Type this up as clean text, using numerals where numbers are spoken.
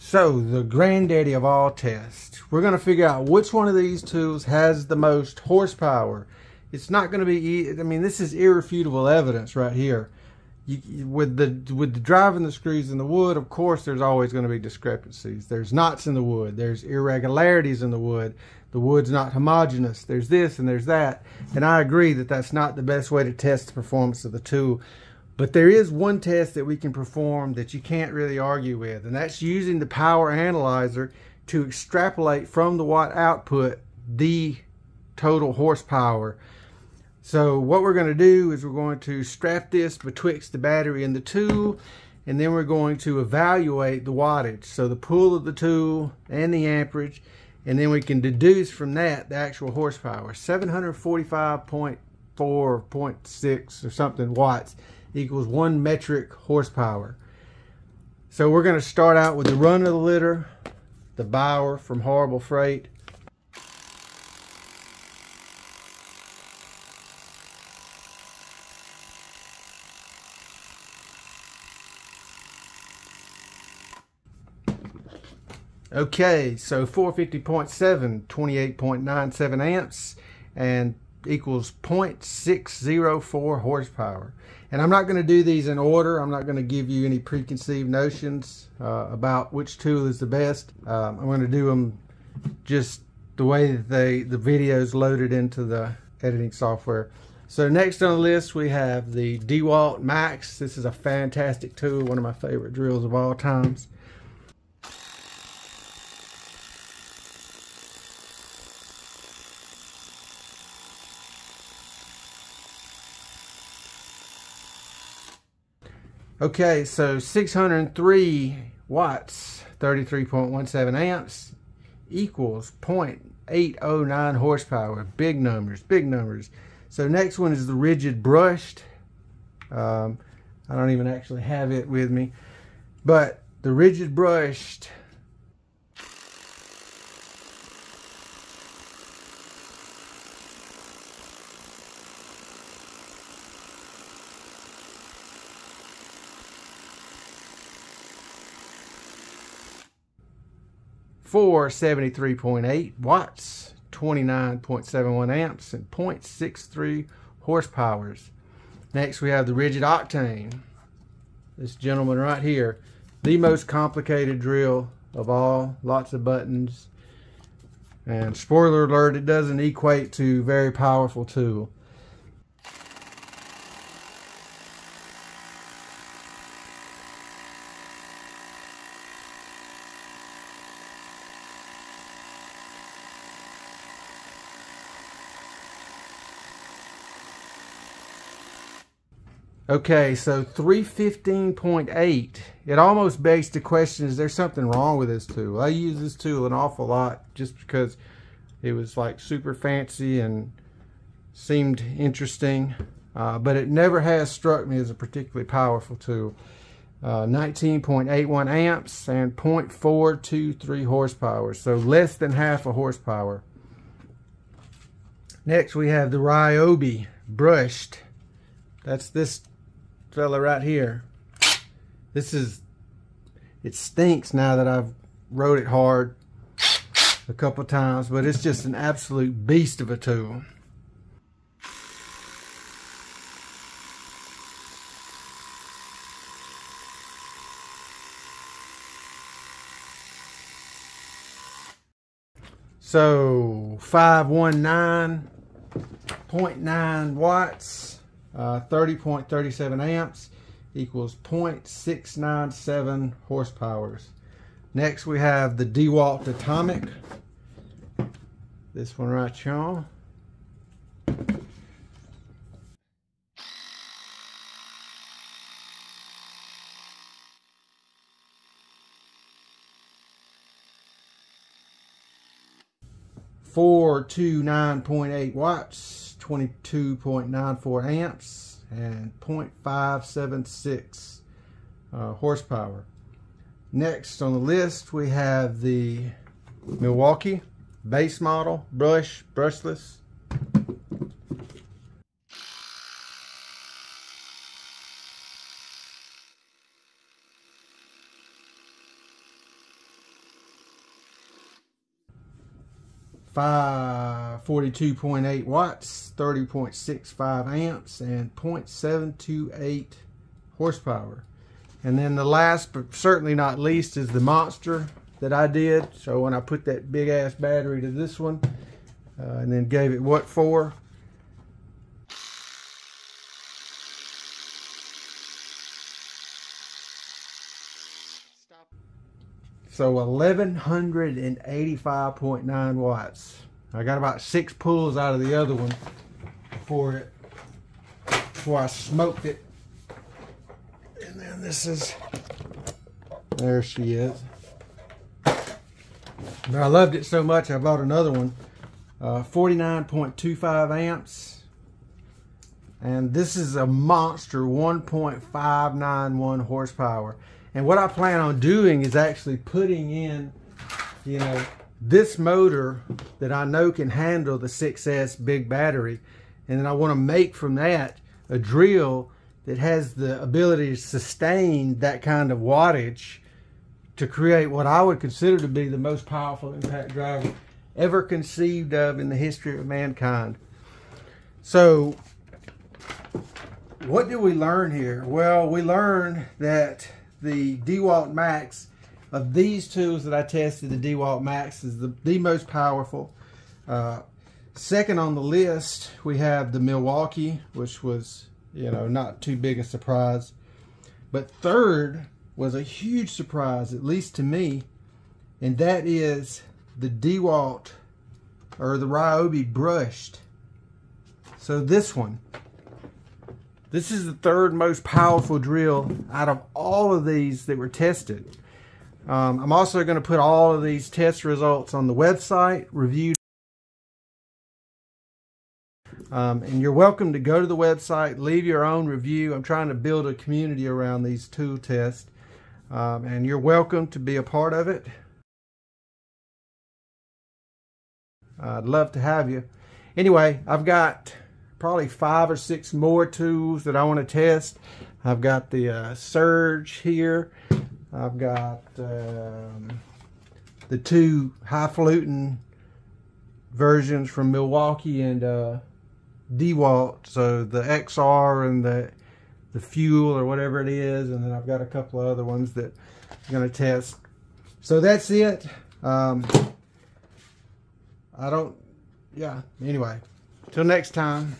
So, the granddaddy of all tests. We're going to figure out which one of these tools has the most horsepower. It's not going to be, I mean, this is irrefutable evidence right here. With the driving the screws in the wood, of course, there's always going to be discrepancies. There's knots in the wood. There's irregularities in the wood. The wood's not homogeneous. There's this and there's that. And I agree that that's not the best way to test the performance of the tool. But there is one test that we can perform that you can't really argue with, and that's using the power analyzer to extrapolate from the watt output the total horsepower. So what we're going to do is we're going to strap this betwixt the battery and the tool, and then we're going to evaluate the wattage, so the pull of the tool and the amperage, and then we can deduce from that the actual horsepower. 745.4 or 0.6 or something watts equals 1 metric horsepower. So we're going to start out with the run of the litter, the Bauer from Horrible Freight. Okay, so 450.7, 28.97 amps, and equals 0.604 horsepower. And I'm not going to do these in order. I'm not going to give you any preconceived notions about which tool is the best. I'm going to do them just the way that the videos loaded into the editing software. So next on the list we have the DeWalt Max. This is a fantastic tool, one of my favorite drills of all times. Okay, so 603 watts, 33.17 amps equals 0.809 horsepower. Big numbers, big numbers. So next one is the rigid brushed. I don't even actually have it with me, but the rigid brushed 473.8 watts, 29.71 amps, and 0.63 horsepowers. Next we have the rigid octane. This gentleman right here, the most complicated drill of all, lots of buttons. And spoiler alert, it doesn't equate to very powerful tool. Okay, so 315.8. It almost begs the question, is there something wrong with this tool? I use this tool an awful lot just because it was like super fancy and seemed interesting, but it never has struck me as a particularly powerful tool. 19.81 amps and 0.423 horsepower, so less than half a horsepower. Next we have the Ryobi brushed. That's this fella right here. It stinks now that I've rode it hard a couple times, but it's just an absolute beast of a tool. So 519.9 watts, 30.37 amps equals 0.697 horsepowers. Next we have the DeWalt Atomic. This one right here. For 29.8 watts, 22.94 amps, and 0.576 horsepower. Next on the list we have the Milwaukee base model brushless. 42.8 watts, 30.65 amps, and 0.728 horsepower. And then the last but certainly not least is the monster that I did. So when I put that big ass battery to this one and then gave it what for, so 1185.9 watts. I got about 6 pulls out of the other one before I smoked it. And then this is, there she is. But I loved it so much I bought another one. 49.25 amps. And this is a monster 1.591 horsepower. And what I plan on doing is actually putting in, you know, this motor that I know can handle the 6S big battery. And then I want to make from that a drill that has the ability to sustain that kind of wattage to create what I would consider to be the most powerful impact driver ever conceived of in the history of mankind. So, what did we learn here? Well, we learned that the DeWalt Max, of these tools that I tested, the DeWalt Max is the most powerful. Second on the list, we have the Milwaukee, which was, you know, not too big a surprise. But third was a huge surprise, at least to me, and that is the DeWalt, or the Ryobi brushed. So this one. This is the third most powerful drill out of all of these that were tested. I'm also going to put all of these test results on the website, reviewed. And you're welcome to go to the website, leave your own review. I'm trying to build a community around these tool tests. And you're welcome to be a part of it. I'd love to have you. Anyway, I've got probably 5 or 6 more tools that I want to test. I've got the Surge here. I've got the 2 highfalutin versions from Milwaukee and DeWalt. So the XR and the Fuel or whatever it is. And then I've got a couple of other ones that I'm going to test. So that's it. Anyway, till next time.